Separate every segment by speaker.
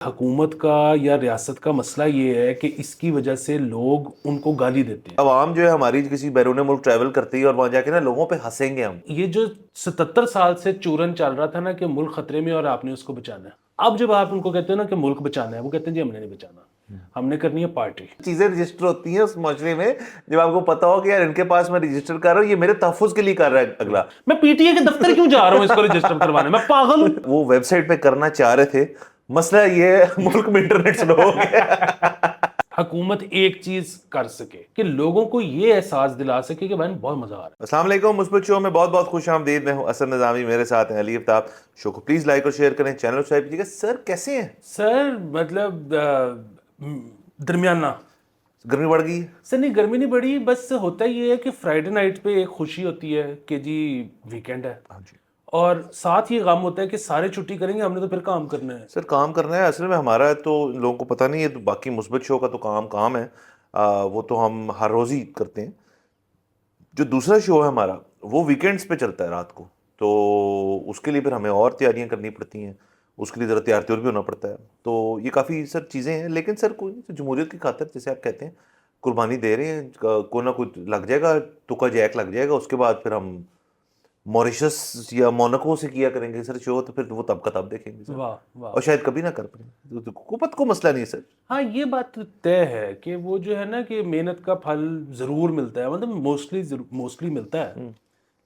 Speaker 1: حکومت کا یا ریاست کا مسئلہ یہ ہے کہ اس کی وجہ سے لوگ ان کو گالی دیتے ہیں.
Speaker 2: عوام جو ہے ہماری کسی بیرون ملک ٹریول کرتی ہے اور وہاں جا کے نا لوگوں پہ ہنسیں گے ہم.
Speaker 1: یہ جو 77 سال سے چورن چل رہا تھا نا کہ ملک خطرے میں اور آپ نے اس کو بچانا ہے، اب جب آپ ان کو کہتے ہیں نا کہ ملک بچانا ہے، وہ کہتے ہیں جی ہم نے نہیں بچانا، ہم نے کرنی ہے پارٹی.
Speaker 2: چیزیں رجسٹر ہوتی ہیں اس معاشرے میں جب آپ کو پتا ہو کہ یار ان کے پاس میں رجسٹر کر رہا ہوں، یہ میرے تحفظ کے لیے کر رہا ہے اگلا.
Speaker 1: میں پی ٹی اے کے دفتر کیوں جا رہا ہوں اس کو رجسٹر کروانے؟ میں پاگل ہوں.
Speaker 2: وہ ویب سائٹ پہ کرنا چاہ رہے تھے، مسئلہ یہ ملک میں انٹرنیٹ سلو ہو گیا.
Speaker 1: حکومت ایک چیز کر سکے کہ لوگوں کو یہ احساس دلا سکے کہ بہن بہت مزہ آ رہا ہے.
Speaker 2: السلام علیکم، مثبت شو میں بہت بہت خوش آمدید. میں ہوں اسد نظامی، میرے ساتھ ہیں علی افتاب. شو کو پلیز لائک اور شیئر کریں، چینل سبسکرائب کیجیے گا. سر کیسے ہیں؟
Speaker 1: سر مطلب درمیانہ.
Speaker 2: گرمی بڑھ گئی؟
Speaker 1: سر نہیں، گرمی نہیں بڑھی، بس ہوتا یہ ہے کہ فرائیڈے نائٹ پہ ایک خوشی ہوتی ہے کہ جی ویکینڈ ہے،
Speaker 2: ہاں جی.
Speaker 1: اور ساتھ یہ غم ہوتا ہے کہ سارے چھٹی کریں گے، ہم نے تو پھر کام کرنا ہے.
Speaker 2: سر کام کرنا ہے اصل میں ہمارا، تو لوگوں کو پتہ نہیں ہے. تو باقی مثبت شو کا تو کام ہے، وہ تو ہم ہر روز ہی کرتے ہیں. جو دوسرا شو ہے ہمارا وہ ویکینڈز پہ چلتا ہے رات کو، تو اس کے لیے پھر ہمیں اور تیاریاں کرنی پڑتی ہیں، اس کے لیے ذرا تیار بھی ہونا پڑتا ہے. تو یہ کافی سر چیزیں ہیں، لیکن سر کوئی نہیں، جمہوریت کی خاطر جیسے آپ کہتے ہیں قربانی دے رہے ہیں. کوئی نہ کوئی لگ جائے گا، تکا جیک لگ جائے گا. اس کے بعد پھر ہم موریشس یا موناکو سے کیا کریں گے سر شو، تو پھر وہ تب کا تب دیکھیں گے سر،
Speaker 1: واہ واہ.
Speaker 2: اور شاید کبھی نہ کر پائیں. حکومت کو مسئلہ نہیں ہے سر.
Speaker 1: ہاں یہ بات طے ہے کہ وہ جو ہے نا کہ محنت کا پھل ضرور ملتا ہے، مطلب موسٹلی ملتا ہے،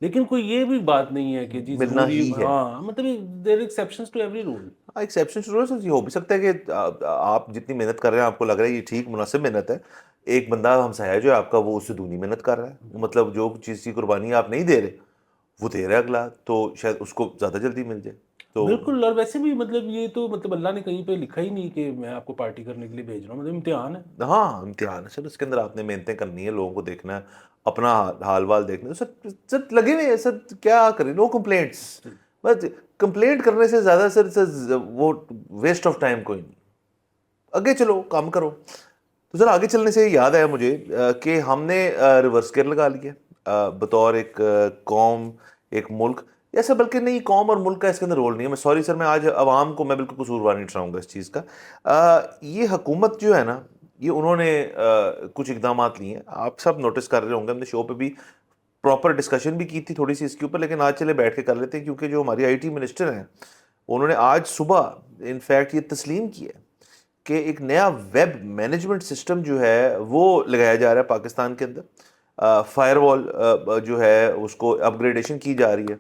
Speaker 1: لیکن کوئی یہ بھی بات نہیں ہے کہ جی
Speaker 2: ملنا
Speaker 1: ضروری.
Speaker 2: ہی ہے.
Speaker 1: ہاں مطلب there exceptions to every rule.
Speaker 2: Exception ضرور ہے. یہ ہو بھی سکتا ہے کہ آپ جتنی محنت کر رہے ہیں آپ کو لگ رہا ہے یہ ٹھیک مناسب محنت ہے. ایک بندہ ہمسایہ جو ہے آپ کا وہ اس سے دگنی محنت کر رہا ہے، مطلب جو چیز کی قربانی آپ نہیں دے رہے وہ دے رہا ہے اگلا، تو شاید اس کو زیادہ جلدی مل جائے. تو
Speaker 1: بالکل. اور ویسے بھی مطلب یہ تو مطلب اللہ نے کہیں پہ لکھا ہی نہیں کہ میں آپ کو پارٹی کرنے کے لیے بھیج رہا ہوں، مطلب امتحان ہے.
Speaker 2: ہاں امتحان ہے سر، اس کے اندر آپ نے محنتیں کرنی ہے، لوگوں کو دیکھنا ہے، اپنا حال وال دیکھنا ہے. سر لگے ہوئے ہیں سر، کیا کریں. نو کمپلینٹس. بس کمپلینٹ کرنے سے زیادہ سر وہ ویسٹ آف ٹائم کوئی نہیں. آگے چلو، کام کرو. تو سر آگے چلنے سے یاد آیا مجھے کہ ہم نے ریورس گیئر لگا لیا بطور ایک قوم، ایک ملک. ایسا بلکہ نہیں، قوم اور ملک کا اس کے اندر رول نہیں ہے. میں سوری سر، میں آج عوام کو میں بالکل قصوروار نہیں ٹھہراؤں گا اس چیز کا. یہ حکومت جو ہے نا، یہ انہوں نے کچھ اقدامات لیے ہیں. آپ سب نوٹس کر رہے ہوں گے، ہم نے شو پہ بھی پراپر ڈسکشن بھی کی تھی تھوڑی سی اس کے اوپر، لیکن آج چلے بیٹھ کے کر لیتے ہیں، کیونکہ جو ہماری آئی ٹی منسٹر ہیں انہوں نے آج صبح انفیکٹ یہ تسلیم کیا ہے کہ ایک نیا ویب مینجمنٹ سسٹم جو ہے وہ لگایا جا رہا ہے پاکستان کے اندر. فائر وال جو ہے اس کو اپ گریڈیشن کی جا رہی ہے.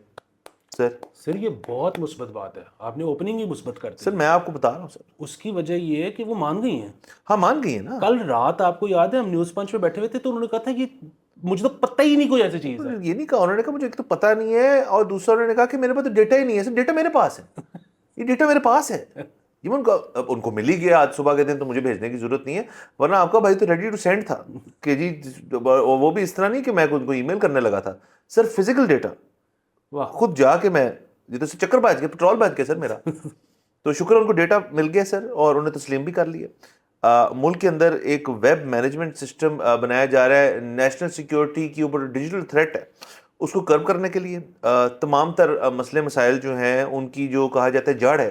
Speaker 1: سر یہ بہت مثبت بات ہے، آپ نے اوپننگ ہی مثبت کر دی.
Speaker 2: سر میں آپ کو بتا رہا ہوں سر،
Speaker 1: اس کی وجہ یہ ہے کہ وہ مان گئی ہیں.
Speaker 2: ہاں مان گئی ہیں نا.
Speaker 1: کل رات آپ کو یاد ہے ہم نیوز پنچ پہ بیٹھے ہوئے تھے تو انہوں نے کہا تھا کہ مجھے تو پتہ ہی نہیں کوئی ایسی چیز ہے.
Speaker 2: یہ نہیں کہا انہوں نے، کہا مجھے ایک تو پتہ نہیں ہے، اور دوسرا انہوں نے کہا کہ میرے پاس تو ڈیٹا ہی نہیں ہے. سر ڈیٹا میرے پاس ہے، یہ ڈیٹا میرے پاس ہے. ان کو مل ہی گیا آج صبح کے دن، تو مجھے بھیجنے کی ضرورت نہیں ہے. ورنہ آپ کا بھائی تو ریڈی ٹو سینڈ تھا کہ جی، وہ بھی اس طرح نہیں کہ میں ان کو ای میل کرنے لگا تھا. سر فزیکل ڈیٹا خود جا کے میں یہ تو چکر بچ گیا، پیٹرول بچ گیا سر میرا. تو شکر ان کو ڈیٹا مل گیا سر، اور انہوں نے تسلیم بھی کر لیا. ملک کے اندر ایک ویب مینجمنٹ سسٹم بنایا جا رہا ہے. نیشنل سیکیورٹی کے اوپر ڈیجیٹل تھریٹ ہے، اس کو کرب کرنے کے لیے تمام تر مسئلے مسائل جو ہیں ان کی جو کہا جاتا ہے جڑ ہے،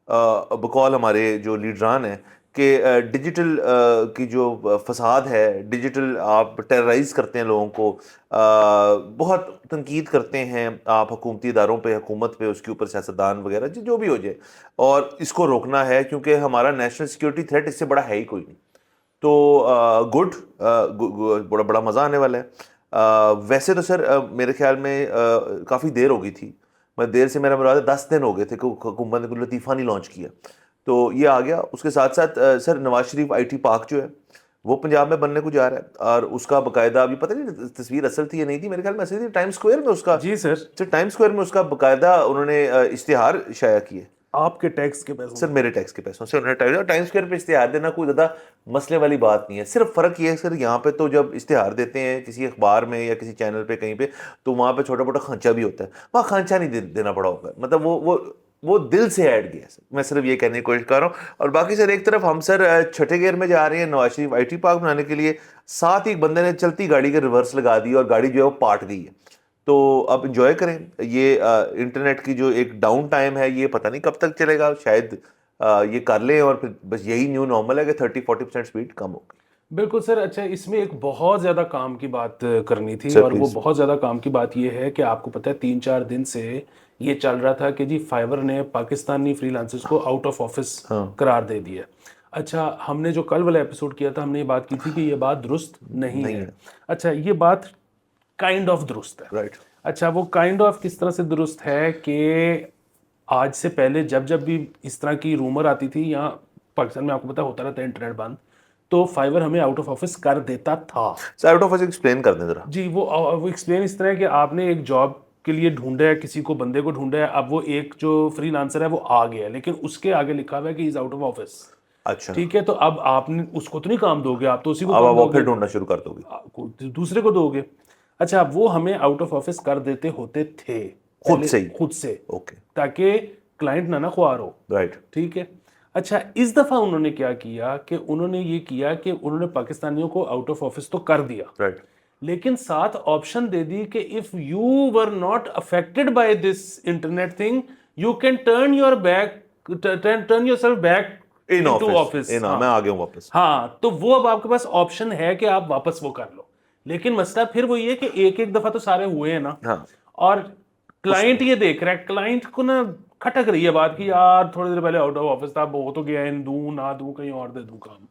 Speaker 2: بقول ہمارے جو لیڈران ہیں کہ ڈیجیٹل کی جو فساد ہے، ڈیجیٹل آپ ٹیررائز کرتے ہیں لوگوں کو، بہت تنقید کرتے ہیں آپ حکومتی اداروں پہ، حکومت پہ، اس کے اوپر سیاستدان وغیرہ جو بھی ہو جائے، اور اس کو روکنا ہے کیونکہ ہمارا نیشنل سیکیورٹی تھریٹ اس سے بڑا ہے ہی کوئی نہیں. تو بڑا مزہ آنے والا ہے. ویسے تو سر میرے خیال میں کافی دیر ہو گئی تھی، میں دیر سے میرا مراد 10 دن ہو گئے تھے کہ حکومت نے کوئی لطیفہ نہیں لانچ کیا، تو یہ آ گیا. اس کے ساتھ ساتھ سر Nawaz Sharif I T park جو ہے وہ پنجاب میں بننے کو جا رہا ہے، اور اس کا باقاعدہ ابھی پتہ نہیں تصویر اصل تھی یا نہیں تھی، میرے خیال میں اصل تھی ٹائم اسکوائر میں اس کا.
Speaker 1: جی سر.
Speaker 2: ٹائم اسکوائر میں اس کا باقاعدہ انہوں نے اشتہار شائع کیے.
Speaker 1: آپ کے ٹیکس کے پیسوں
Speaker 2: سر میرے ٹیکس کے پیسوں سے انہوں نے ٹائم اسکوائر پہ اشتہار دینا کوئی زیادہ مسئلے والی بات نہیں ہے. صرف فرق یہ ہے سر، یہاں پہ تو جب اشتہار دیتے ہیں کسی اخبار میں یا کسی چینل پہ کہیں پہ، تو وہاں پہ چھوٹا موٹا خانچہ بھی ہوتا ہے، وہاں خانچہ نہیں دینا پڑا ہوگا، مطلب وہ دل سے ایڈ گیا سر. میں صرف یہ کہنے کی کوشش کر رہا ہوں. اور باقی سر ایک طرف ہم سر چھٹے گیئر میں جا رہے ہیں Nawaz Sharif I T park بنانے کے لیے، ساتھ ہی ایک بندے نے چلتی گاڑی کے ریورس لگا دی اور گاڑی جو ہے وہ پاٹ گئی ہے. تو اب انجوائے کریں. یہ انٹرنیٹ کی جو ایک ڈاؤن ٹائم ہے یہ پتہ نہیں کب تک چلے گا، شاید یہ کر لیں اور پھر بس یہی نیو نارمل ہے کہ 30-40% سپیڈ کم ہوگی.
Speaker 1: بالکل سر. اچھا اس میں ایک بہت زیادہ کام کی بات کرنی تھی
Speaker 2: Sir,
Speaker 1: اور وہ
Speaker 2: please.
Speaker 1: بہت زیادہ کام کی بات یہ ہے کہ آپ کو پتہ ہے 3-4 دن سے یہ چل رہا تھا کہ جی فائبر نے پاکستانی فری لانسرز کو آؤٹ آف آفس قرار دے دیا. اچھا ہم نے جو کل والا ایپیسوڈ کیا تھا ہم نے یہ بات کی تھی کہ یہ بات درست نہیں ہے. اچھا یہ بات کائنڈ آف درست ہے.
Speaker 2: رائٹ.
Speaker 1: اچھا وہ کائنڈ آف کس طرح سے درست ہے کہ آج سے پہلے جب بھی اس طرح کی رومر آتی تھی یہاں پاکستان میں آپ کو پتا ہوتا رہتا ہے انٹرنیٹ بند تو فائبر ہمیں آؤٹ آف آفس کر دیتا تھا.
Speaker 2: سر آؤٹ آف آفس ایکسپلین کر دیں ذرا.
Speaker 1: جی وہ ایکسپلین اس طرح ہے کہ آپ نے ایک جاب کے لیے ڈھونڈا ہے کسی کو بندے کو ڈھونڈا ہے. اب وہ ایک جو فری لانسر ہے وہ آ گیا ہے لیکن اس کے آگے لکھا ہوا ہے کہ از آؤٹ آف آفس.
Speaker 2: اچھا
Speaker 1: ٹھیک ہے تو اب آپ نے اس کو تو نہیں کام دو گے آپ تو اسی کو
Speaker 2: اب
Speaker 1: کام
Speaker 2: وہ
Speaker 1: دو
Speaker 2: پھر
Speaker 1: گے
Speaker 2: ڈھونڈنا شروع کر دو گے
Speaker 1: دوسرے کو دو گے. اچھا وہ ہمیں آؤٹ آف آفس کر دیتے ہوتے تھے خود سے
Speaker 2: اوکے
Speaker 1: تاکہ کلائنٹ نہ خوار ہو.
Speaker 2: رائٹ.
Speaker 1: ٹھیک ہے. اچھا اس دفعہ انہوں نے کیا کیا کہ انہوں نے یہ کیا کہ انہوں نے پاکستانیوں کو آؤٹ آف آفس تو کر دیا
Speaker 2: رائٹ.
Speaker 1: لیکن ساتھ آپشن دے دی کہ if you were not affected by this internet thing you can turn your self back into office.
Speaker 2: میں آ گیا ہوں واپس.
Speaker 1: ہاں تو وہ اب آپ کے پاس آپشن ہے کہ آپ واپس وہ کر لو لیکن مسئلہ پھر وہ یہ کہ ایک دفعہ تو سارے ہوئے ہیں نا. اور کلائنٹ یہ دیکھ رہا ہے کلائنٹ کو نا کھٹک رہی ہے بات کہ یار تھوڑی دیر پہلے آؤٹ آف آفس تھا وہ تو گیا دوں نہ دوں کہیں اور دے دوں کام.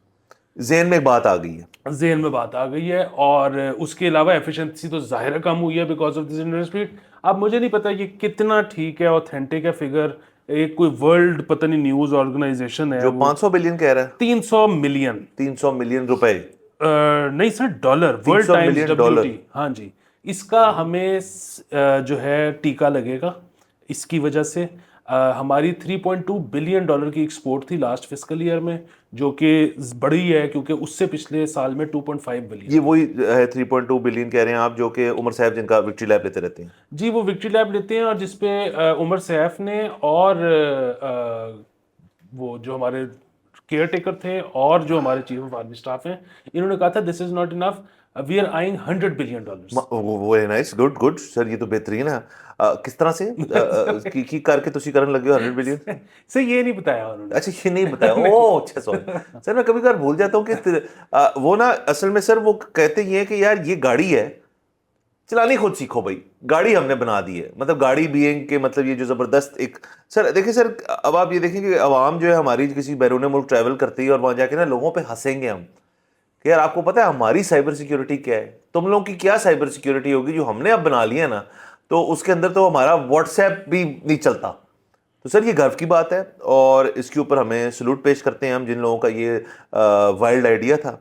Speaker 2: ذہن میں ایک بات آ گئی ہے.
Speaker 1: ذہن میں بات آ گئی ہے اور اس کے علاوہ ایفیشنسی تو ظاہر کم ہوئی ہے بیکاز آف دس انڈسٹری. اب مجھے نہیں پتا یہ کتنا ٹھیک ہے اوتھینٹک ہے فگر. ایک کوئی ورلڈ پتہ نہیں نیوز آرگنائزیشن ہے
Speaker 2: جو 500 بلین کہہ رہا ہے
Speaker 1: 300 ملین
Speaker 2: 300 ملین روپے
Speaker 1: نہیں سر ڈالر ورلڈ ٹائمز WT. ہاں جی اس کا ہمیں جو ہے ٹیکہ لگے گا. اس کی وجہ سے ہماری 3.2 بلین ڈالر کی ایکسپورٹ تھی لاسٹ فسکل ایئر میں جو کہ بڑی ہے کیونکہ اس سے پچھلے سال میں 2.5 بلین.
Speaker 2: یہ وہی ہے 3.2 بلین کہہ رہے ہیں آپ جو کہ عمر صاحب جن کا وکٹری لیب لیتے رہتے ہیں.
Speaker 1: جی وہ وکٹری لیب لیتے ہیں اور جس پہ عمر سیف نے اور وہ جو ہمارے کیئر ٹیکر تھے اور جو ہمارے چیف آف آرمی اسٹاف ہیں انہوں نے کہا تھا this is not enough we are eyeing 100 billion dollars.
Speaker 2: وہ ہے نائس گڈ سر یہ تو بہترین ہے. کس طرح سے کی کر کے تسی کرن لگے ہو 100 بلین.
Speaker 1: سر یہ نہیں بتایا انہوں نے.
Speaker 2: اچھا یہ نہیں بتایا. اوہ اچھا سوری سر میں کبھی کبھار بھول جاتا ہوں کہ وہ نا اصل میں سر وہ کہتے یہ کہ یار یہ گاڑی ہے چلانی خود سیکھو بھائی. گاڑی ہم نے بنا دی ہے مطلب گاڑی بینگ کے مطلب یہ جو زبردست ایک سر دیکھیں سر اب آپ یہ دیکھیں کہ عوام جو ہے ہماری کسی بیرون ملک ٹریول کرتی ہے اور وہاں جا کے نا لوگوں پہ ہنسیں گے ہم کہ یار آپ کو پتہ ہے ہماری سائبر سیکیورٹی کیا ہے تم لوگوں کی کیا سائبر سیکیورٹی ہوگی جو ہم نے اب بنا لیا نا تو اس کے اندر تو ہمارا واٹس ایپ بھی نہیں چلتا. تو سر یہ گرو کی بات ہے اور اس کے اوپر ہمیں سلوٹ پیش کرتے ہیں ہم جن لوگوں کا یہ وائلڈ آئیڈیا تھا.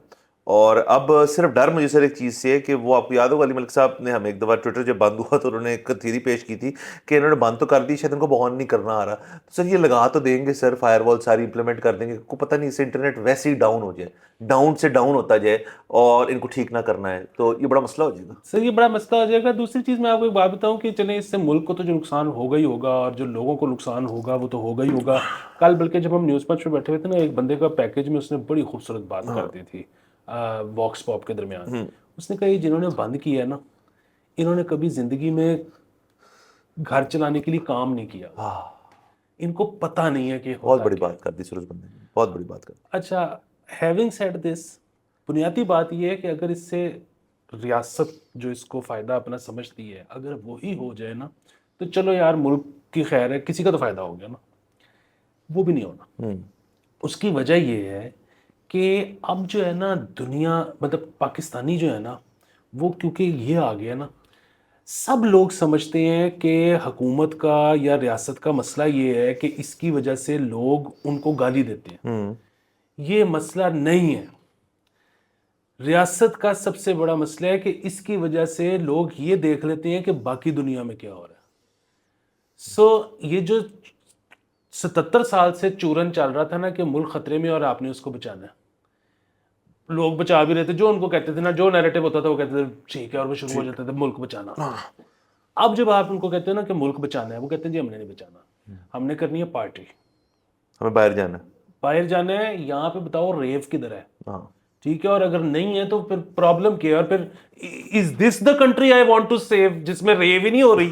Speaker 2: اور اب صرف ڈر مجھے سر ایک چیز سے ہے کہ وہ آپ کو یاد ہوگا علی ملک صاحب نے ہمیں ایک دفعہ ٹویٹر جب بند ہوا تو انہوں نے ایک تھیوری پیش کی تھی کہ انہوں نے بند تو کر دی شاید ان کو بہت نہیں کرنا آ رہا. تو سر یہ لگا تو دیں گے سر فائر وال ساری امپلیمنٹ کر دیں گے کو پتہ نہیں اس سے انٹرنیٹ ویسے ہی ڈاؤن ہو جائے ڈاؤن سے ڈاؤن ہوتا جائے اور ان کو ٹھیک نہ کرنا ہے تو یہ بڑا مسئلہ ہو جائے گا.
Speaker 1: سر یہ بڑا مسئلہ ہو جائے گا. دوسری چیز میں آپ کو ایک بات بتاؤں کہ چلیں اس سے ملک کو تو جو نقصان ہوگا ہی ہوگا اور جو لوگوں کو نقصان ہوگا وہ تو ہوگا ہی ہوگا. کل بلکہ جب ہم نیوز پنچ پہ بیٹھے ہوئے تھے نا ایک بندے کا پیکیج میں اس نے بڑی خوبصورت بات کر دی تھی واکس پاپ کے درمیان. اس نے کہا یہ جنہوں نے بند کیا ہے نا انہوں نے کبھی زندگی میں گھر چلانے کے لیے کام نہیں کیا. ان کو پتہ نہیں ہے کہ
Speaker 2: بہت بڑی بات کر دی سر اس بندے نے بہت بڑی بات کر دی.
Speaker 1: اچھا ہیونگ سیڈ دس بنیادی بات یہ ہے کہ اگر اس سے ریاست جو اس کو فائدہ اپنا سمجھتی ہے اگر وہی ہو جائے نا تو چلو یار ملک کی خیر ہے کسی کا تو فائدہ ہو گیا نا. وہ بھی نہیں ہونا. اس کی وجہ یہ ہے کہ اب جو ہے نا دنیا مطلب پاکستانی جو ہے نا وہ کیونکہ یہ آ گیا نا سب لوگ سمجھتے ہیں کہ حکومت کا یا ریاست کا مسئلہ یہ ہے کہ اس کی وجہ سے لوگ ان کو گالی دیتے ہیں. یہ مسئلہ نہیں ہے. ریاست کا سب سے بڑا مسئلہ ہے کہ اس کی وجہ سے لوگ یہ دیکھ لیتے ہیں کہ باقی دنیا میں کیا ہو رہا ہے. یہ جو 77 سال سے چورن چل رہا تھا نا کہ ملک خطرے میں اور آپ نے اس کو بچانا ہے. لوگ بچا بھی رہے تھے جو ان کو کہتے تھے نا جو نیریٹو ہوتا تھا وہ کہتے تھے ٹھیک ہے اور وہ شروع ہو جاتے تھے ملک بچانا. اب جب آپ ان کو کہتے ہیں نا کہ ملک بچانا ہے وہ کہتے ہیں جی ہم نے نہیں بچانا ہم نے کرنی ہے پارٹی
Speaker 2: ہمیں باہر جانا ہے.
Speaker 1: باہر جانا ہے. یہاں پہ بتاؤ ریو کدھر ہے ٹھیک ہے اور اگر نہیں ہے تو پھر پرابلم کیا ہے اور پھر is this the country I want to save جس میں ریو ہی نہیں ہو رہی.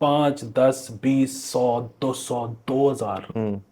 Speaker 1: 5 10 20 100 200 2000,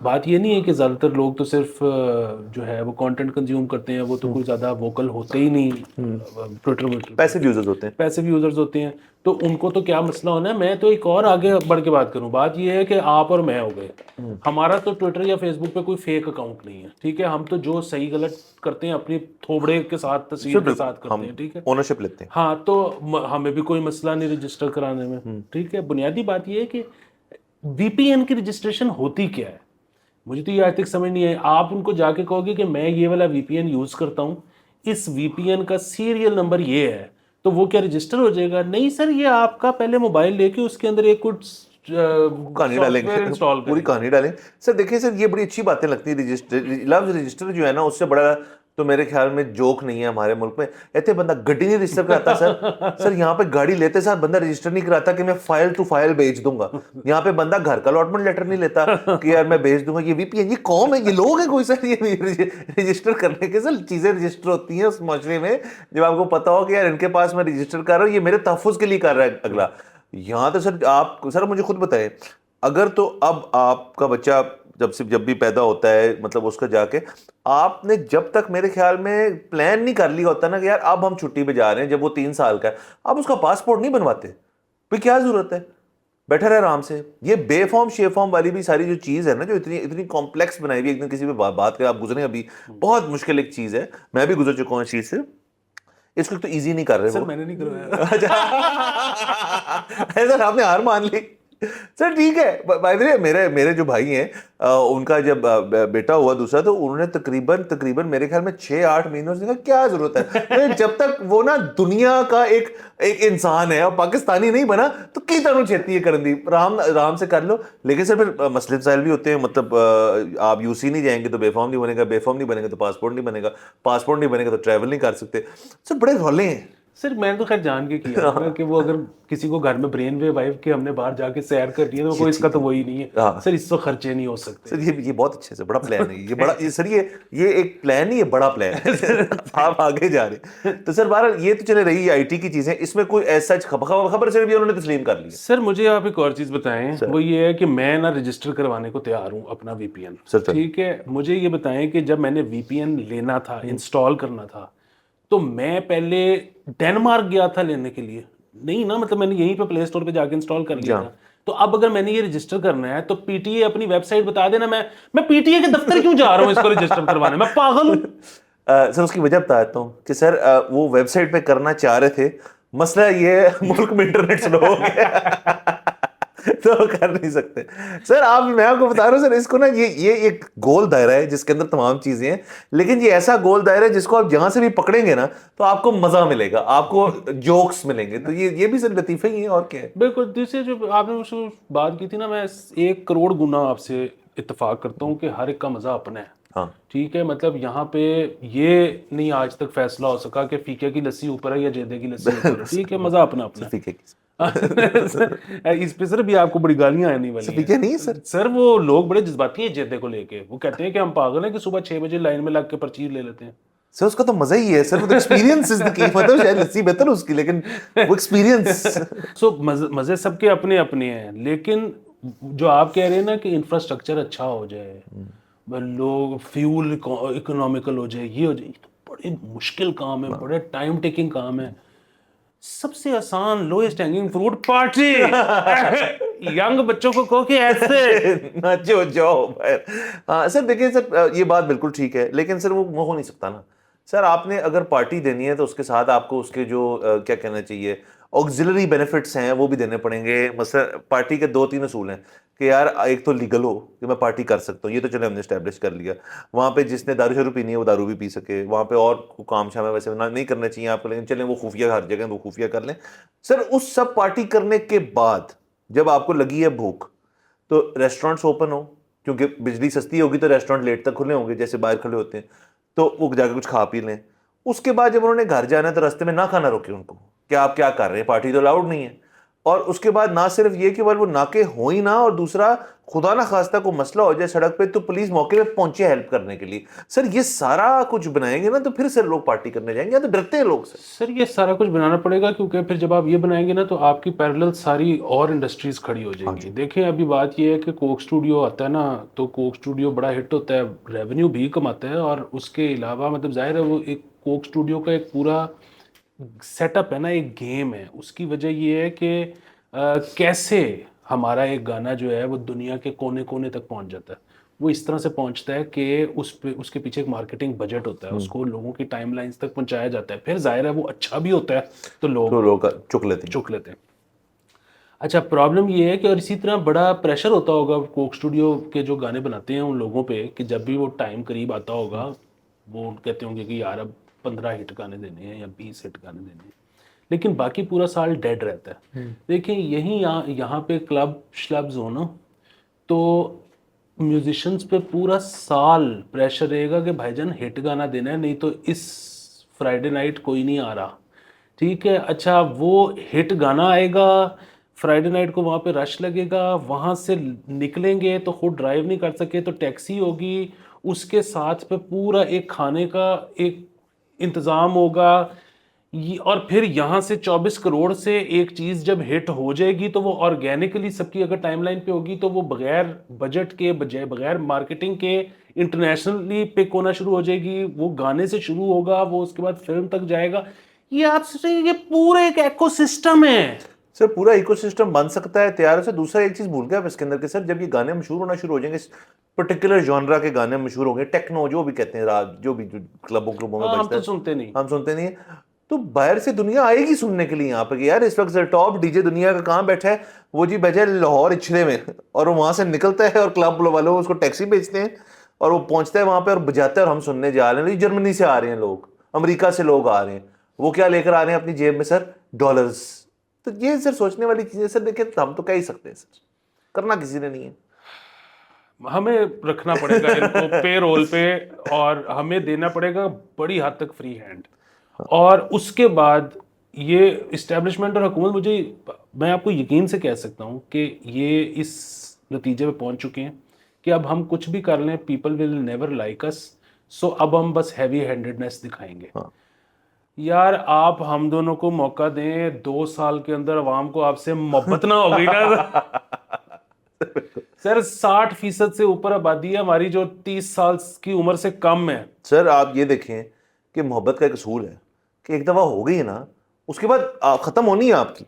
Speaker 1: بات یہ نہیں ہے کہ زیادہ تر لوگ تو صرف جو ہے وہ کانٹینٹ کنزیوم کرتے ہیں, وہ تو کوئی زیادہ ووکل ہوتے ہی نہیں ٹویٹر
Speaker 2: پیسے یوزرز ہوتے ہیں.
Speaker 1: پیسے یوزرز ہوتے ہیں, تو ان کو تو کیا مسئلہ ہونا ہے. میں تو ایک اور آگے بڑھ کے بات کروں, بات یہ ہے کہ آپ اور میں ہو گئے, ہمارا تو ٹویٹر یا فیس بک پہ کوئی فیک اکاؤنٹ نہیں ہے, ٹھیک ہے, ہم تو جو صحیح غلط کرتے ہیں اپنی تھوبڑے کے ساتھ تصویر کے ساتھ کرتے ہیں, ٹھیک ہے,
Speaker 2: اونرشپ لیتے ہیں.
Speaker 1: ہاں, تو ہمیں بھی کوئی مسئلہ نہیں رجسٹر کرانے میں, ٹھیک ہے. بنیادی بات یہ ہے کہ وی پی این کی رجسٹریشن ہوتی کیا ہے, مجھے تو یہ آج تک سمجھ نہیں ہے. آپ ان کو جا کے کہو گے کہ میں یہ والا وی پی این یوز کرتا ہوں, اس وی پی این کا سیریل نمبر یہ ہے, تو وہ کیا رجسٹر ہو جائے گا؟ نہیں سر, یہ آپ کا پہلے موبائل لے کے اس کے اندر ایک کچھ
Speaker 2: کہانی ڈالیں گے, پوری کہانی ڈالیں. سر دیکھیں سر, یہ بڑی اچھی باتیں لگتی ہیں. رجسٹر, لفظ رجسٹر جو ہے نا, اس سے بڑا تو میرے خیال میں جوک نہیں ہے ہمارے ملک میں. ایسے بندہ گڈی نہیں رجسٹر کراتا سر. سر یہاں پہ گاڑی لیتے ساتھ بندہ رجسٹر نہیں کراتا کہ میں فائل ٹو فائل بھیج دوں گا. یہاں پہ بندہ گھر کا الاٹمنٹ لیٹر نہیں لیتا کہ یار میں بھیج دوں گا. یہ وی پی این, یہ قوم ہے, یہ لوگ ہیں کوئی سر, یہ رجسٹر کرنے کے سر چیزیں رجسٹر ہوتی ہیں اس معاشرے میں, جب آپ کو پتا ہو کہ یار ان کے پاس میں رجسٹر کر رہا ہوں, یہ میرے تحفظ کے لیے کر رہا ہے اگلا. یہاں تو سر آپ سر مجھے خود بتائیں, اگر تو اب آپ کا بچہ جب بھی پیدا ہوتا ہے, مطلب اس کا جا کے آپ نے جب تک میرے خیال میں پلان نہیں کر لیا ہوتا نا کہ یار اب ہم چھٹی پہ جا رہے ہیں, جب وہ 3 سال کا ہے, آپ اس کا پاسپورٹ نہیں بنواتے. پھر کیا ضرورت ہے, بیٹھا رہے آرام سے. یہ بے فارم شے فارم والی بھی ساری جو چیز ہے نا, جو اتنی کمپلیکس بنائی ہوئی, ایک دن کسی پہ بات کریں, آپ گزریں, ابھی بہت مشکل ایک چیز ہے, میں بھی گزر چکا ہوں اس چیز سے. اس کو تو ایزی نہیں کر رہے
Speaker 1: سر
Speaker 2: وہ.
Speaker 1: میں نے نہیں کروایا.
Speaker 2: سر آپ نے ہار مان لی. سر ٹھیک ہے, بائی دی وے میرے جو بھائی ہیں, ان کا جب بیٹا ہوا دوسرا, تو انہوں نے تقریباً میرے خیال میں 6-8 مہینوں سے کیا ضرورت ہے, جب تک وہ نا دنیا کا ایک انسان ہے اور پاکستانی نہیں بنا تو کی طرح چھیتی ہے کرن دی, آرام سے کر لو. لیکن سر پھر مسئلے مسائل بھی ہوتے ہیں, مطلب آپ یو سی نہیں جائیں گے تو بے فارم نہیں بنے گا, بے فارم نہیں بنے گا تو پاسپورٹ نہیں بنے گا, پاسپورٹ نہیں بنے گا تو ٹریول نہیں کر سکتے. سر بڑے رولے ہیں.
Speaker 1: سر میں نے تو خیر جان کے کیا نا کہ وہ اگر کسی کو گھر میں برین ویو آئے کہ ہم نے باہر جا کے سیر کر لی ہے, تو کوئی اس کا تو وہی نہیں ہے سر, اس سے خرچے نہیں ہو سکتے.
Speaker 2: سر یہ بہت اچھے سے بڑا پلان ہے یہ, بڑا سر یہ ایک پلان نہیں, یہ بڑا پلان ہے. آپ آگے جا رہے ہیں. تو سر بہرحال یہ تو چلے رہی آئی ٹی کی چیزیں, اس میں کوئی ایسا خبر سے بھی انہوں نے تسلیم کر لی ہے.
Speaker 1: سر مجھے آپ ایک اور چیز بتائیں, وہ یہ ہے کہ میں نا رجسٹر کروانے کو تیار ہوں اپنا وی پی این, ٹھیک ہے. مجھے یہ بتائیں کہ جب میں نے وی پی این لینا تھا, انسٹال کرنا تھا, تو میں پہلے ڈینمارک گیا تھا لینے کے لیے, نہیں نا, مطلب میں نے یہیں پہ پلے اسٹور پہ جا کے انسٹال کر لیا تھا. تو اب اگر میں نے یہ رجسٹر کرنا ہے تو پی ٹی اے اپنی ویب سائٹ بتا دینا, میں پی ٹی اے کے دفتر کیوں جا رہا ہوں اس کو رجسٹر کروانے, میں پاگل ہوں.
Speaker 2: سر اس کی وجہ بتاتا ہوں کہ سر وہ ویب سائٹ پہ کرنا چاہ رہے تھے, مسئلہ یہ ملک میں انٹرنیٹ سلو ہو گیا تو کر نہیں سکتے. سر میں آپ کو بتا رہا ہوں سر, اس کو نا یہ ایک گول دائرہ ہے جس کے اندر تمام چیزیں ہیں, لیکن یہ ایسا گول دائرہ ہے جس کو آپ جہاں سے بھی پکڑیں گے نا تو آپ کو مزہ ملے گا, آپ کو جوکس ملیں گے. تو یہ بھی سر لطیفہ ہی ہے, اور کیا ہے.
Speaker 1: بالکل. دوسرے جو آپ نے بات کی تھی نا, میں 1 کروڑ گنا آپ سے اتفاق کرتا ہوں کہ ہر ایک کا مزہ اپنا ہے.
Speaker 2: ہاں
Speaker 1: ٹھیک ہے, مطلب یہاں پہ یہ نہیں آج تک فیصلہ ہو سکا کہ فیکے کی لسی اوپر ہے یا جیدے کی لسی اوپر ہے. ٹھیک ہے, مزہ اپنا اپنا ہے. اس پہ سر بھی آپ کو بڑی گالیاں آنے والی ہیں.
Speaker 2: فیکے نہیں سر.
Speaker 1: سر وہ لوگ بڑے جذباتی ہیں جیدے کو لے کے, وہ کہتے ہیں کہ ہم پاگل ہیں کہ صبح 6 بجے لائن میں لگ کے پرچی لے لیتے ہیں.
Speaker 2: سر اس کا تو مزہ ہی ہے سر, وہ تو ایکسپیرینس از دی کی. مطلب شاید لسی بہتر اس کی, لیکن وہ ایکسپیرینس.
Speaker 1: سو مزے سب کے اپنے اپنے ہیں, لیکن جو آپ کہہ رہے ہیں نا کہ انفراسٹرکچر اچھا ہو جائے, لوگ فیول اکنامیکل ہو جائے, یہ ہو جائے, بڑے مشکل کام ہے, بڑے ٹائم ٹیکنگ کام ہے. سب سے آسان lowest hanging fruit party, young بچوں کو کہو کہ ایسے
Speaker 2: ناچو جاؤ. ہاں سر دیکھیں سر, یہ بات بالکل ٹھیک ہے, لیکن سر وہ ہو نہیں سکتا نا. سر آپ نے اگر پارٹی دینی ہے تو اس کے ساتھ آپ کو اس کے جو کیا کہنا چاہیے آکسیلری بینیفٹس ہیں وہ بھی دینے پڑیں گے. مثلا پارٹی کے 2-3 اصول ہیں کہ یار ایک تو لیگل ہو کہ میں پارٹی کر سکتا ہوں, یہ تو چلے ہم نے اسٹیبلش کر لیا. وہاں پہ جس نے دارو شروع پینی ہے وہ دارو بھی پی سکے, وہاں پہ اور کام شام ہے ویسے نہیں کرنا چاہیے آپ کو, لیکن چلیں وہ خفیہ ہر جگہ وہ خفیہ کر لیں. سر اس سب پارٹی کرنے کے بعد جب آپ کو لگی ہے بھوک تو ریسٹورینٹس اوپن ہو, کیونکہ بجلی سستی ہوگی تو ریسٹورینٹ لیٹ تک کھلے ہوں گے جیسے باہر کھڑے ہوتے ہیں, تو وہ جا کے کچھ کھا پی لیں. اس کے بعد جب انہوں نے گھر جانا ہے تو راستے میں نہ کھانا روکے ان کو کہ آپ کیا کر رہے ہیں, پارٹی تو الاؤڈ نہیں ہے. اور اس کے بعد نہ صرف یہ کہ وہ ناکے ہو ہی نہ, اور دوسرا خدا نہ خواستہ کو مسئلہ ہو جائے سڑک پہ تو پولیس موقع پہ پہنچے ہیلپ کرنے کے لیے. سر یہ سارا کچھ بنائیں گے نا تو پھر سر لوگ پارٹی کرنے جائیں گے, یا تو ڈرتے ہیں لوگ
Speaker 1: سر یہ سارا کچھ بنانا پڑے گا, کیونکہ پھر جب آپ یہ بنائیں گے نا تو آپ کی پیرلل ساری اور انڈسٹریز کھڑی ہو جائیں گی. دیکھیں ابھی بات یہ ہے کہ کوک اسٹوڈیو آتا ہے نا, تو کوک اسٹوڈیو بڑا ہٹ ہوتا ہے, ریونیو بھی کماتا ہے, اور اس کے علاوہ مطلب ظاہر ہے وہ ایک کوک اسٹوڈیو کا ایک پورا سیٹ اپ ہے نا, ایک گیم ہے. اس کی وجہ یہ ہے کہ کیسے ہمارا ایک گانا جو ہے وہ دنیا کے کونے کونے تک پہنچ جاتا ہے. وہ اس طرح سے پہنچتا ہے کہ اس کے پیچھے ایک مارکیٹنگ بجٹ ہوتا ہے, اس کو لوگوں کی ٹائم لائنز تک پہنچایا جاتا ہے. پھر ظاہر ہے وہ اچھا بھی ہوتا ہے تو لوگ
Speaker 2: چک لیتے ہیں.
Speaker 1: اچھا پرابلم یہ ہے کہ اور اسی طرح بڑا پریشر ہوتا ہوگا کوک اسٹوڈیو کے جو گانے بناتے ہیں ان لوگوں پہ, کہ جب بھی وہ ٹائم قریب آتا ہوگا وہ کہتے ہوں گے کہ یار اب 15 ہٹ گانے دینے ہیں یا 20 ہٹ گانے دینے ہیں, لیکن باقی پورا سال ڈیڈ رہتا ہے. دیکھیں یہاں پہ کلب شلبز ہو نا, تو میوزیشنز پہ پورا سال پریشر رہے گا کہ بھائی جان ہٹ گانا دینا ہے, نہیں تو اس فرائیڈے نائٹ کوئی نہیں آ رہا. ٹھیک ہے, اچھا وہ ہٹ گانا آئے گا, فرائیڈے نائٹ کو وہاں پہ رش لگے گا, وہاں سے نکلیں گے تو خود ڈرائیو نہیں کر سکے تو ٹیکسی ہوگی, اس کے ساتھ پہ پورا ایک کھانے کا ایک انتظام ہوگا, اور پھر یہاں سے 24 کروڑ سے ایک چیز جب ہٹ ہو جائے گی تو وہ آرگینکلی سب کی اگر ٹائم لائن پہ ہوگی تو وہ بغیر بجٹ کے بغیر مارکیٹنگ کے انٹرنیشنلی پک ہونا شروع ہو جائے گی. وہ گانے سے شروع ہوگا, وہ اس کے بعد فلم تک جائے گا. یہ آپ سے یہ پورا ایک ایکو سسٹم ہے
Speaker 2: سر, پورا ایکو سسٹم بن سکتا ہے تیار سے. دوسرا ایک چیز بھول گیا آپ اس کے اندر کہ سر جب یہ گانے مشہور ہونا شروع ہو جائیں گے, پرٹیکولر جانرا کے گانے مشہور ہوں گے, ٹیکنو جو بھی کہتے ہیں, رات جو بھی کلبوں میں
Speaker 1: ہم
Speaker 2: بجتا
Speaker 1: تو
Speaker 2: ہے,
Speaker 1: ہم
Speaker 2: سنتے نہیں ہیں, تو باہر سے دنیا آئے گی سننے کے لیے یہاں پہ کہ یار اس وقت ٹاپ ڈی جے دنیا کا کہاں بیٹھا ہے, وہ جی بیٹھا ہے لاہور اچھلے میں, اور وہ وہاں سے نکلتا ہے اور کلب والوں اس کو ٹیکسی بھیجتے ہیں اور وہ پہنچتا ہے وہاں پہ اور بجاتا ہے اور ہم سننے جا رہے ہیں. جرمنی سے آ رہے ہیں لوگ, امریکہ سے لوگ آ رہے ہیں, وہ کیا لے کر آ رہے ہیں اپنی جیب میں سر, ڈالرز. تو یہ سر سوچنے والی چیزیں سر, دیکھیں ہم تو کہہ ہی سکتے ہیں سر, کرنا کسی نے نہیں ہے.
Speaker 1: ہمیں رکھنا پڑے گا ان کو پے رول پہ, اور ہمیں دینا پڑے گا بڑی حد تک فری ہینڈ. اور اس کے بعد یہ اسٹیبلشمنٹ اور حکومت, میں آپ کو یقین سے کہہ سکتا ہوں کہ یہ اس نتیجے پہ پہنچ چکے ہیں کہ اب ہم کچھ بھی کر لیں پیپل ول نیور لائک اس, سو اب ہم بس ہیوی ہینڈڈنیس دکھائیں گے. یار آپ ہم دونوں کو موقع دیں, 2 سال کے اندر عوام کو آپ سے محبت نہ ہو گئی نا سر 60% سے اوپر آبادی ہے ہماری جو 30 سال کی عمر سے کم ہے.
Speaker 2: سر آپ یہ دیکھیں کہ محبت کا ایک اصول ہے کہ ایک دفعہ ہو گئی ہے نا, اس کے بعد ختم ہونی ہے آپ کی,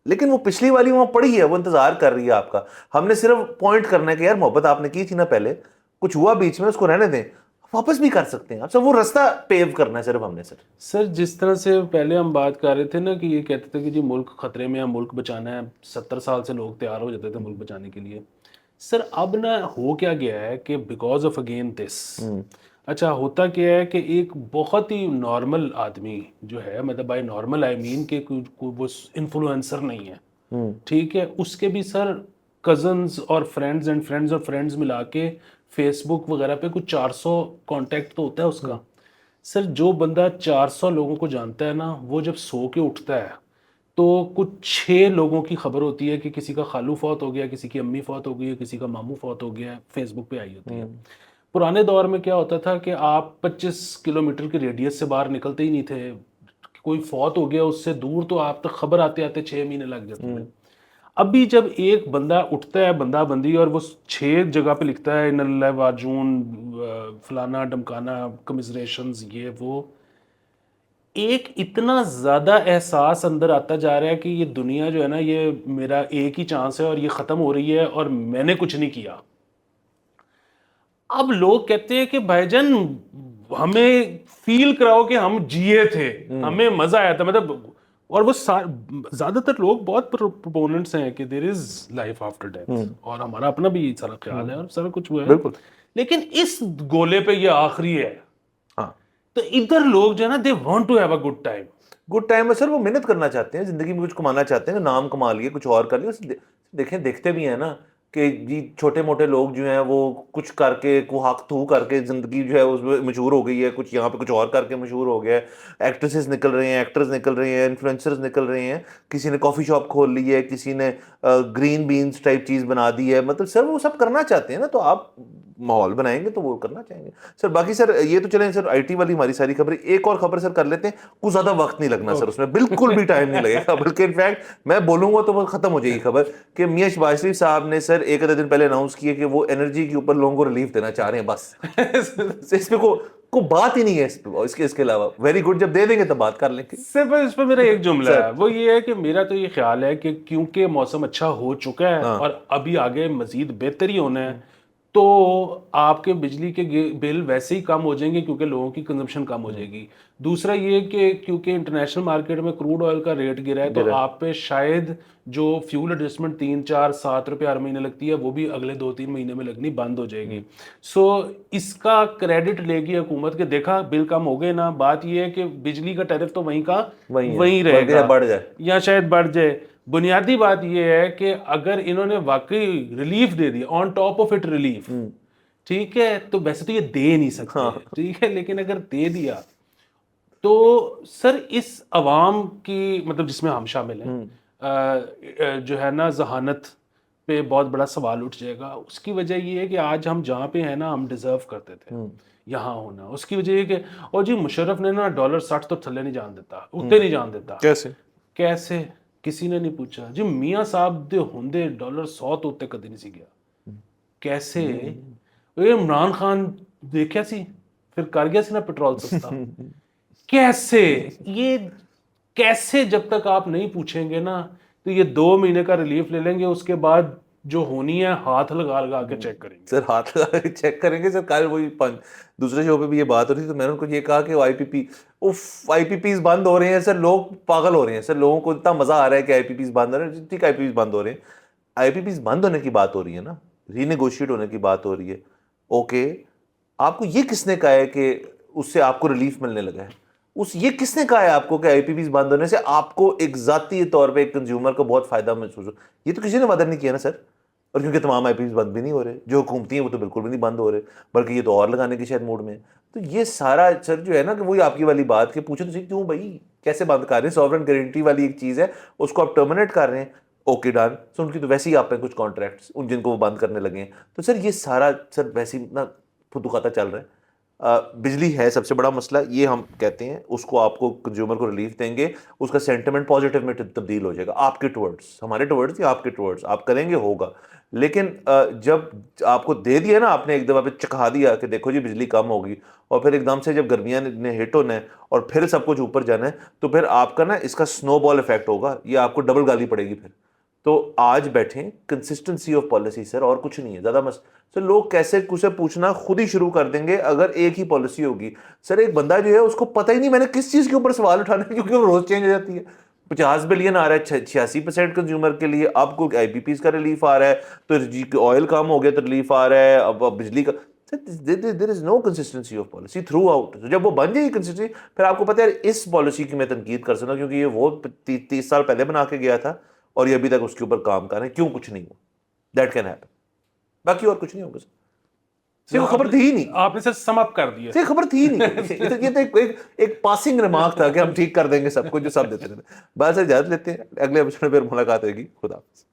Speaker 2: لیکن وہ پچھلی والی وہاں پڑی ہے, وہ انتظار کر رہی ہے آپ کا. ہم نے صرف پوائنٹ کرنا ہے کہ یار محبت آپ نے کی تھی نا پہلے, کچھ ہوا بیچ میں, اس کو رہنے دیں, واپس بھی کر سکتے ہیں آپ. سر وہ راستہ پیو کرنا ہے صرف ہم نے.
Speaker 1: سر جس طرح سے پہلے ہم بات کر رہے تھے نا کہ یہ کہتے تھے کہ جی ملک خطرے میں ہے, ملک بچانا ہے, 70 سال سے لوگ تیار ہو جاتے تھے ملک بچانے کے لیے. سر اب نہ ہو کیا گیا ہے کہ بیکاز آف اگین دس, اچھا ہوتا کیا ہے کہ ایک بہت ہی نارمل آدمی جو ہے, مطلب بائی نارمل آئی مین کہ وہ انفلوئنسر نہیں ہے, ٹھیک ہے, اس کے بھی سر کزنز اور فرینڈز اینڈ فرینڈز اور فرینڈز ملا کے فیس بک وغیرہ پہ کچھ 400 کانٹیکٹ تو ہوتا ہے اس کا. سر جو بندہ 400 لوگوں کو جانتا ہے نا, وہ جب سو کے اٹھتا ہے تو کچھ 6 لوگوں کی خبر ہوتی ہے کہ کسی کا خالو فوت ہو گیا, کسی کی امی فوت ہو گئی, کسی کا ماموں فوت ہو گیا, فیس بک پہ آئی ہوتی ہے. پرانے دور میں کیا ہوتا تھا کہ آپ 25 کلومیٹر کے ریڈیس سے باہر نکلتے ہی نہیں تھے, کوئی فوت ہو گیا اس سے دور تو آپ تک خبر آتے آتے 6 مہینے لگ جاتے ہیں. ابھی جب ایک بندہ اٹھتا ہے بندہ بندی اور وہ 6 جگہ پہ لکھتا ہے ان اللہ واجون فلانا ڈمکانا کمزریشنز یہ وہ, ایک اتنا زیادہ احساس اندر آتا جا رہا ہے کہ یہ دنیا جو ہے نا یہ میرا ایک ہی چانس ہے اور یہ ختم ہو رہی ہے اور میں نے کچھ نہیں کیا. اب لوگ کہتے ہیں کہ بھائی جان ہمیں فیل کراؤ کہ ہم جیے تھے, ہمیں مزہ آیا تھا, مطلب, اور وہ زیادہ تر لوگ بہت پروپوننٹس ہیں کہ دیر از لائف آفٹر ڈیتھ, اور ہمارا اپنا بھی سارا خیال ہے اور سارا کچھ ہوا ہے, لیکن اس گولے پہ یہ آخری ہے. تو ادھر لوگ جو ہے نا they want to have a good time.
Speaker 2: Good time ہے سر, وہ محنت کرنا چاہتے ہیں, زندگی میں کچھ کمانا چاہتے ہیں, نام کما لیے, کچھ اور کر لیے. دیکھیں دیکھتے بھی ہیں نا کہ جی چھوٹے موٹے لوگ جو ہیں وہ کچھ کر کے کو حق تو کر کے زندگی جو ہے اس میں مشہور ہو گئی ہے, کچھ یہاں پہ کچھ اور کر کے مشہور ہو گیا ہے, ایکٹریسز نکل رہے ہیں, ایکٹرز نکل رہے ہیں, انفلوئنسرز نکل رہے ہیں, کسی نے کافی شاپ کھول لی ہے, کسی نے گرین بینز ٹائپ چیز بنا دی ہے, مطلب سر وہ سب کرنا چاہتے ہیں نا, تو آپ ماحول بنائیں گے تو وہ کرنا چاہیں گے سر. باقی سر یہ تو چلیں سر آئی ٹی والی ہماری ساری خبریں, ایک اور خبر سر کر لیتے ہیں, کچھ زیادہ وقت نہیں لگنا سر اس میں, بالکل بھی ٹائم نہیں لگے گا, بلکہ انفیکٹ میں بولوں گا تو وہ ختم ہو جائے گی خبر کہ میاں شہباز شریف صاحب نے سر ایک آدھے دن پہلے اناؤنس کیا کہ وہ انرجی کے اوپر لوگوں کو ریلیف دینا چاہ رہے ہیں, بس اس پہ کو بات ہی نہیں ہے اس کے علاوہ. ویری گڈ, جب دے دیں گے تب بات کر لیں گے.
Speaker 1: صرف اس پہ میرا ایک جملہ ہے, وہ یہ ہے کہ میرا تو یہ خیال ہے کہ کیونکہ موسم اچھا ہو چکا ہے اور ابھی آگے مزید بہتری ہونا ہے, تو آپ کے بجلی کے بل ویسے ہی کم ہو جائیں گے کیونکہ لوگوں کی کنزمپشن کم ہو جائے گی. دوسرا یہ کہ کیونکہ انٹرنیشنل مارکیٹ میں کروڈ آئل کا ریٹ گرا ہے, تو آپ پہ شاید جو فیول ایڈجسٹمنٹ 3-4-7 روپے ہر مہینے لگتی ہے وہ بھی اگلے 2-3 مہینے میں لگنی بند ہو جائے گی. سو اس کا کریڈٹ لے گی حکومت کہ دیکھا بل کم ہو گئے نا. بات یہ ہے کہ بجلی کا ٹیرف تو وہیں کا وہیں رہے گا,
Speaker 2: بڑھ جائے
Speaker 1: یا شاید بڑھ جائے. بنیادی بات یہ ہے کہ اگر انہوں نے واقعی ریلیف دے دیا, on top of it relief, ٹھیک ہے, تو ویسے تو یہ دے نہیں سکتے, ٹھیک ہے, لیکن اگر دے دیا تو سر اس عوام کی مطلب جس میں ہم شامل ہیں جو ہے نا ذہانت پہ بہت بڑا سوال اٹھ جائے گا. اس کی وجہ یہ ہے کہ آج ہم جہاں پہ ہیں نا, ہم ڈیزرو کرتے تھے یہاں ہونا. اس کی وجہ یہ کہ اور جی مشرف نے نا $60 تو تھلے نہیں جان دیتا, اتنے نہیں جان دیتا. کیسے کسی نے نہیں پوچھا جی. میاں صاحب دے ہوندے $100 تو اتنے کدی نہیں سی گیا. کیسے عمران خان دیکھا سی پھر کر گیا سی نا پیٹرول سستا. کیسے یہ کیسے جب تک آپ نہیں پوچھیں گے نا تو یہ 2 مہینے کا ریلیف لے لیں گے, اس کے بعد جو ہونی ہے ہاتھ لگا کے چیک کریں گے
Speaker 2: سر, ہاتھ لگا کے چیک کریں گے سر. کل وہی دوسرے شو پہ بھی یہ بات ہو رہی تھی تو میں نے ان کو یہ کہا کہ آئی پی پیز بند ہو رہے ہیں سر, لوگ پاگل ہو رہے ہیں سر, لوگوں کو اتنا مزہ آ رہا ہے کہ آئی پی پیز بند ہو رہے ہیں. ٹھیک, آئی پی پیز بند ہو رہے ہیں, آئی پی پیز بند ہونے کی بات ہو رہی ہے نا, ری نیگوشیٹ ہونے کی بات ہو رہی ہے. اوکے, آپ کو یہ کس نے کہا ہے کہ اس سے آپ کو ریلیف ملنے لگا ہے؟ یہ کس نے کہا ہے آپ کو کہ آئی پی پیز بند ہونے سے آپ کو ایک ذاتی طور پہ ایک کنزیومر کو بہت فائدہ محسوس ہو؟ یہ تو کسی نے وعدہ نہیں کیا نا سر. اور کیونکہ تمام آئی پی پیز بند بھی نہیں ہو رہے, جو حکومتی ہیں وہ تو بالکل بھی نہیں بند ہو رہے, بلکہ یہ تو اور لگانے کی شاید موڈ میں ہے. تو یہ سارا سر جو ہے نا کہ وہی آپ کی والی بات کہ پوچھو تو صحیح کیوں بھائی کیسے بند کر رہے ہیں, سوورن گارنٹی والی ایک چیز ہے اس کو آپ ٹرمینیٹ کر رہے ہیں. اوکے ڈن, سو ان کی تو ویسے ہی آپ پہ کچھ کانٹریکٹس ان جن کو وہ بند کرنے لگے ہیں. تو سر یہ سارا سر ویسے ہی نا فتوخاتہ چل رہا ہے. بجلی ہے سب سے بڑا مسئلہ, یہ ہم کہتے ہیں اس کو آپ کو کنزیومر کو ریلیف دیں گے, اس کا سینٹیمنٹ پازیٹیو میں تبدیل ہو جائے گا آپ کے ٹورڈز, ہمارے ٹورڈز یا آپ کے ٹورڈز, آپ کریں گے ہوگا. لیکن جب آپ کو دے دیا نا, آپ نے ایک دفعہ پہ چکھا دیا کہ دیکھو جی بجلی کم ہوگی, اور پھر ایک دم سے جب گرمیاں نے ہٹ ہونا ہے اور پھر سب کچھ اوپر جانا ہے, تو پھر آپ کا نا اس کا سنو بال افیکٹ ہوگا, یہ آپ کو ڈبل گالی پڑے گی پھر. تو آج بیٹھیں, کنسسٹنسی آف پالیسی سر, اور کچھ نہیں ہے زیادہ سر. لوگ کیسے کچھ پوچھنا خود ہی شروع کر دیں گے اگر ایک ہی پالیسی ہوگی. سر ایک بندہ جو ہے اس کو پتہ ہی نہیں میں نے کس چیز کے اوپر سوال اٹھانا ہے, کیونکہ وہ روز چینج ہو جاتی ہے. 50 بلین آ رہا ہے 86% کنزیومر کے لیے, اب کو آئی پی پیز کا ریلیف آ رہا ہے, تو آئل کم ہو گیا تو ریلیف آ رہا ہے, اب بجلی کا. There is no consistency of policy throughout. جب وہ بن جائے گی کنسسٹنسی, پھر آپ کو پتہ ہے اس پالیسی کی میں تنقید کر سکتا ہوں کیونکہ یہ وہ 30 سال پہلے بنا کے گیا تھا اور یہ ابھی تک اس کے اوپر کام کر رہے ہیں, کیوں کچھ نہیں ہوا. دیٹ کین ہیپن, باقی اور کچھ نہیں ہوگا سر. خبر تھی ہی نہیں, آپ نے
Speaker 1: سر سم اپ کر دیا,
Speaker 2: خبر تھی ہی نہیں. یہ تو ایک پاسنگ ریمارک تھا کہ ہم ٹھیک کر دیں گے سب کچھ جو سب دیتے رہتے. بس سر اجازت لیتے ہیں, اگلے ایپیسوڈ میں پھر ملاقات ہوگی. خدا حافظ.